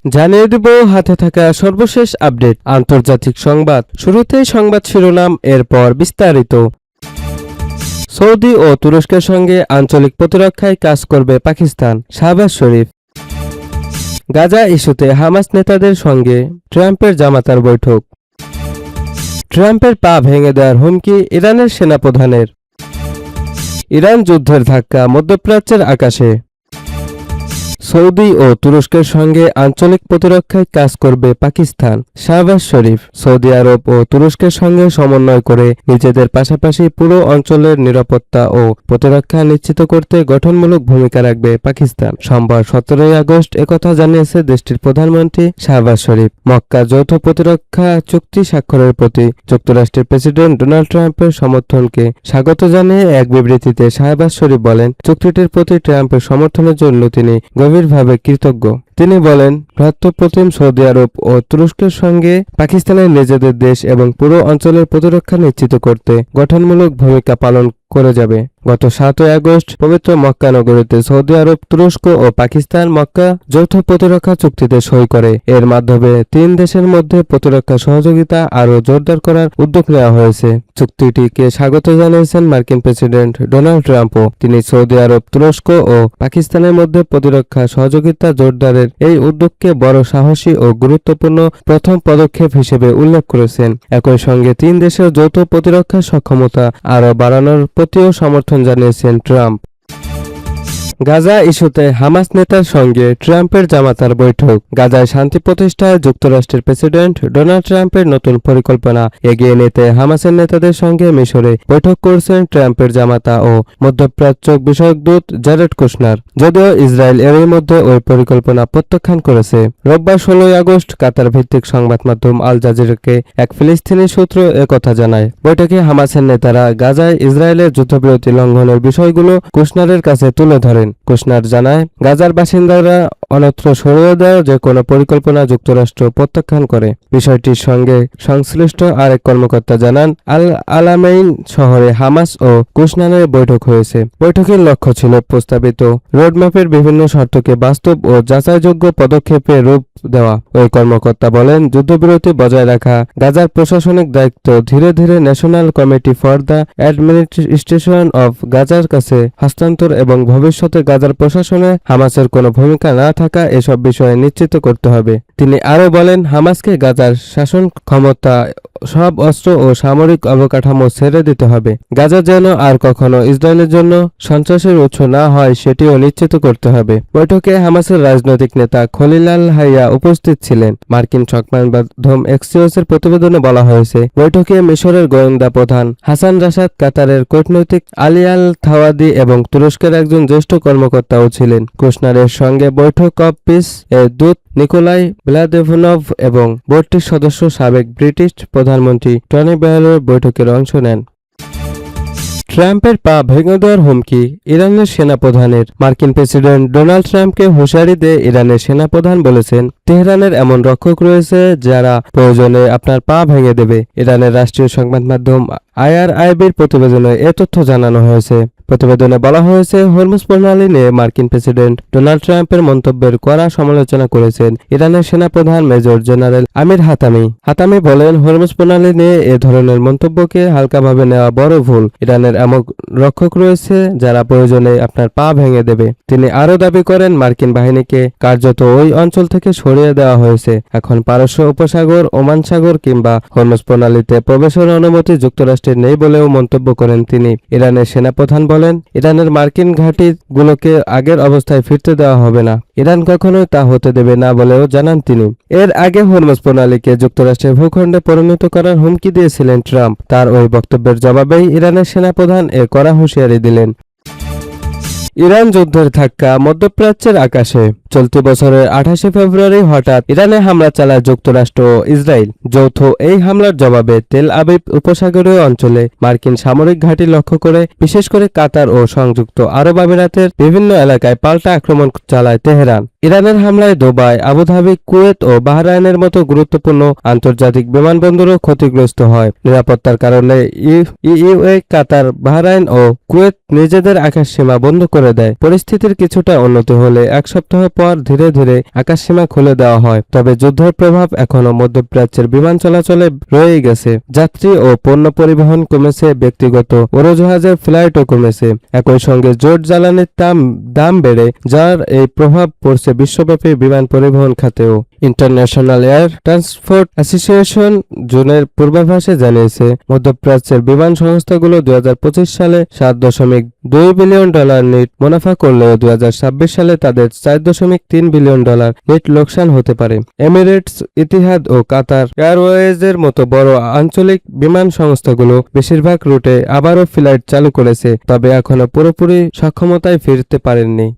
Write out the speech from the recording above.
জানিয়ে দেব হাতে থাকা সর্বশেষ আপডেট আন্তর্জাতিক সংবাদ। শুরুতেই সংবাদ শিরোনাম, এরপর বিস্তারিত। সৌদি ও তুরস্কের সঙ্গে আঞ্চলিক প্রতিরক্ষায় কাজ করবে পাকিস্তান, শাহবাজ শরীফ। গাজা ইস্যুতে হামাস নেতাদের সঙ্গে ট্রাম্পের জামাতার বৈঠক। ট্রাম্পের পা ভেঙে দেওয়ার হুমকি ইরানের সেনাপ্রধানের। ইরান যুদ্ধের ধাক্কা মধ্যপ্রাচ্যের আকাশে। সৌদি ও তুরস্কের সঙ্গে আঞ্চলিক প্রতিরক্ষায় কাজ করবে পাকিস্তান, শাহবাজ শরীফ। সৌদি আরব ও তুরস্কের সঙ্গে সমন্বয় করে নিজেদের পাশাপাশি পুরো অঞ্চলের নিরাপত্তা ও প্রতিরক্ষা নিশ্চিত করতে গঠনমূলক ভূমিকা রাখবে পাকিস্তান। সোমবার 17 আগস্ট একথা জানিয়েছে দেশটির প্রধানমন্ত্রী শাহবাজ শরীফ। মক্কা যৌথ প্রতিরক্ষা চুক্তি স্বাক্ষরের প্রতি যুক্তরাষ্ট্রের প্রেসিডেন্ট ডোনাল্ড ট্রাম্পের সমর্থনকে স্বাগত জানিয়ে এক বিবৃতিতে শাহবাজ শরীফ বলেন, চুক্তিটির প্রতি ট্রাম্পের সমর্থনের জন্য তিনি গভীরভাবে কৃতজ্ঞ। তিনি বলেন, ভ্রাতৃপ্রতিম সৌদি আরব ও তুরস্কের সঙ্গে পাকিস্তানের নিজেদের দেশ এবং পুরো অঞ্চলের প্রতিরক্ষা নিশ্চিত করতে গঠনমূলক ভূমিকা পালন করে যাবে। গত 7 আগস্ট পবিত্র মক্কা নগরীতে সৌদি আরব, তুরস্ক ও পাকিস্তান মক্কা যৌথ প্রতিরক্ষা চুক্তিতে সই করে। এর মাধ্যমে 3 দেশের মধ্যে প্রতিরক্ষা সহযোগিতা আরও জোরদার করার উদ্যোগ নেওয়া হয়েছে। চুক্তিটিকে স্বাগত জানিয়েছেন মার্কিন প্রেসিডেন্ট ডোনাল্ড ট্রাম্পও। তিনি সৌদি আরব, তুরস্ক ও পাকিস্তানের মধ্যে প্রতিরক্ষা সহযোগিতা জোরদারের এই উদ্যোগকে বড় সাহসী ও গুরুত্বপূর্ণ প্রথম পদক্ষেপ হিসেবে উল্লেখ করেছেন। একই সঙ্গে 3 দেশের যৌথ প্রতিরক্ষা সক্ষমতা আরও বাড়ানোর প্রতিও সমর্থন জানিয়েছেন ট্রাম্প। গাজা ইস্যুতে হামাস নেতার সঙ্গে ট্রাম্পের জামাতার বৈঠক। গাজায় শান্তি প্রতিষ্ঠায় যুক্তরাষ্ট্রের প্রেসিডেন্ট ডোনাল্ড ট্রাম্পের নতুন পরিকল্পনা এগিয়ে নিতে হামাসের নেতাদের সঙ্গে মিশরে বৈঠক করছেন ট্রাম্পের জামাতা ও মধ্যপ্রাচ্য বিষয়ক দূত জ্যারেড কুশনার। যদিও ইসরায়েল এরই মধ্যে ওই পরিকল্পনা প্রত্যাখ্যান করেছে। রোববার 16 আগস্ট কাতার ভিত্তিক সংবাদ মাধ্যম আল জাজিরাকে এক ফিলিস্তিনি সূত্র একথা জানায়। বৈঠকে হামাসের নেতারা গাজায় ইসরায়েলের যুদ্ধবিরতি লঙ্ঘনের বিষয়গুলো কুশনারের কাছে তুলে ধরেন। কুশনার জানায়, গাজার বাসিন্দারা অন্যত্র সরিয়ে দেওয়ার যে কোনো পরিকল্পনা যুক্তরাষ্ট্র প্রত্যাখ্যান করে। বিষয়টির সঙ্গে সংশ্লিষ্ট আরেক কর্মকর্তা জানান, আল আলামেইন শহরে হামাস ও কুশনারের বৈঠক হয়েছে। বৈঠকের লক্ষ্য ছিল প্রস্তাবিত রোডম্যাপের বিভিন্ন শর্তকে বাস্তব ও যাচাইযোগ্য পদক্ষেপে রূপ দেওয়া। ওই কর্মকর্তা বলেন, যুদ্ধবিরতি বজায় রাখা গাজার প্রশাসনিক দায়িত্ব ধীরে ধীরে national committee for the administration of গাজার কাছে হস্তান্তর এবং ভবিষ্যতে গাজার প্রশাসনে হামাসের কোনো ভূমিকা না থাকা এসব বিষয়ে নিশ্চিত করতে হবে। তিনি আরও বলেন, হামাসকে গাজার শাসন ক্ষমতা, সব অস্ত্র ও সামরিক অবকাঠামো ছেড়ে দিতে হবে। গাজা যেন আর কখনো ইসরায়েলের জন্য সন্ত্রাসের উৎস না হয় সেটিও নিশ্চিত করতে হবে। বৈঠকে হামাসের রাজনৈতিক নেতা খলিল আল হাইয়া উপস্থিত ছিলেন। মার্কিন সংবাদ মাধ্যম এক্সিওসের প্রতিবেদনে বলা হয়েছে, বৈঠকে মিশরের গোয়েন্দা প্রধান হাসান রাশাদ, কাতারের কূটনৈতিক আলী আল থাওয়াদি এবং তুরস্কের একজন জ্যেষ্ঠ কর্মকর্তাও ছিলেন। কুশনারের সঙ্গে বৈঠক অব পিস এর দূত নিকোলাই ভ্লাদেভনভ এবং বোর্ডটির সদস্য সাবেক ব্রিটিশ প্রধানমন্ত্রী টনি ব্লেয়ারও বৈঠকের অংশ নেন। ট্রাম্পের পা ভেঙে দেওয়ার হুমকি ইরানের সেনাপ্রধানের। মার্কিন প্রেসিডেন্ট ডোনাল্ড ট্রাম্পকে হুঁশিয়ারি দিয়ে ইরানের সেনাপ্রধান বলেছেন, তেহরানের এমন রক্ষক রয়েছে যারা প্রয়োজনে আপনার পা ভেঙে দেবে। ইরানের রাষ্ট্রীয় সংবাদ মাধ্যম IRIBর প্রতিবেদনে এ তথ্য জানানো হয়েছে। প্রতিবেদনে বলা হয়েছে, হরমুজ প্রণালী নিয়ে মার্কিন প্রেসিডেন্ট ডোনাল্ড ট্রাম্পের মন্তব্যের কড়া সমালোচনা করেছেন ইরানের সেনাপ্রধান মেজর জেনারেল আমির হাতামি। হাতামি বলেন, হরমুজ প্রণালী নিয়ে এ ধরনের মন্তব্যকে হালকাভাবে নেওয়া বড় ভুল। ইরানের এমন রক্ষক রয়েছে যারা প্রয়োজনে আপনার পা ভেঙে দেবে। তিনি আরও দাবি করেন, মার্কিন বাহিনীকে কার্যত ওই অঞ্চল থেকে সরিয়ে দেওয়া হয়েছে। এখন পারস্য উপসাগর, ওমান সাগর কিংবা হরমুজ প্রণালীতে প্রবেশের অনুমতি যুক্তরাষ্ট্রের নেই বলেও মন্তব্য করেন তিনি। ইরানের সেনাপ্রধান বলেন, ইরানের মার্কিন ঘাঁটিগুলোকে আগের অবস্থায় ফিরতে দেওয়া হবে না। ইরান কখনোই তা হতে দেবে না বলেও জানান তিনি। এর আগে হরমুজ প্রণালীকে যুক্তরাষ্ট্রের ভূখণ্ডে পরিণত করার হুমকি দিয়েছিলেন ট্রাম্প। তার ওই বক্তব্যের জবাবেই ইরানের সেনাপ্রধান এ কড়া হুঁশিয়ারি দিলেন। ইরান যুদ্ধের ধাক্কা মধ্যপ্রাচ্যের আকাশে। চলতি বছরের 28 ফেব্রুয়ারি হঠাৎ ইরানে হামলা চালায় যুক্তরাষ্ট্র ও ইসরায়েল। যৌথ এই হামলার জবাবে তেল আবিব উপসাগরীয় অঞ্চলে মার্কিন সামরিক ঘাঁটি লক্ষ্য করে বিশেষ করে কাতার ও সংযুক্ত আরব আমিরাতের বিভিন্ন এলাকায় পাল্টা আক্রমণ চালায় তেহরান। ইরানের হামলায় দুবাই, আবুধাবি, কুয়েত ও বাহরাইনের মতো গুরুত্বপূর্ণ আন্তর্জাতিক বিমানবন্দরও ক্ষতিগ্রস্ত হয়। নিরাপত্তার কারণে ইইউএ, কাতার, বাহরাইন ও কুয়েত নিজেদের আকাশসীমা বন্ধ করে দেয়। পরিস্থিতির কিছুটা উন্নতি হলে এক সপ্তাহ পর ধীরে ধীরে আকাশসীমা খুলে দেওয়া হয়। তবে যুদ্ধের প্রভাব এখনও মধ্যপ্রাচ্যের বিমান চলাচলে রয়েই গেছে। যাত্রী ও পণ্য পরিবহন কমেছে, ব্যক্তিগত উড়োজাহাজের ফ্লাইটও কমেছে। একই সঙ্গে জোট জ্বালানির দাম বেড়ে যার এই প্রভাব পড়ছে বিশ্বব্যাপী বিমান পরিবহন খাতেও। ইন্টারন্যাশনাল এয়ার ট্রান্সপোর্ট অ্যাসোসিয়েশন জুনের পূর্বাভাসে জানিয়েছে, মধ্যপ্রাচ্যের বিমান সংস্থাগুলো 2025 সালে $7.2 বিলিয়ন নেট মুনাফা করলেও 2026 সালে তাদের $4.3 বিলিয়ন নেট লোকসান হতে পারে। এমিরেটস, ইতিহাদ ও কাতার এয়ারওয়েজের মতো বড় আঞ্চলিক বিমান সংস্থাগুলো বেশিরভাগ রুটে আবারও ফ্লাইট চালু করেছে, তবে এখনো পুরোপুরি সক্ষমতায় ফিরতে পারেননি।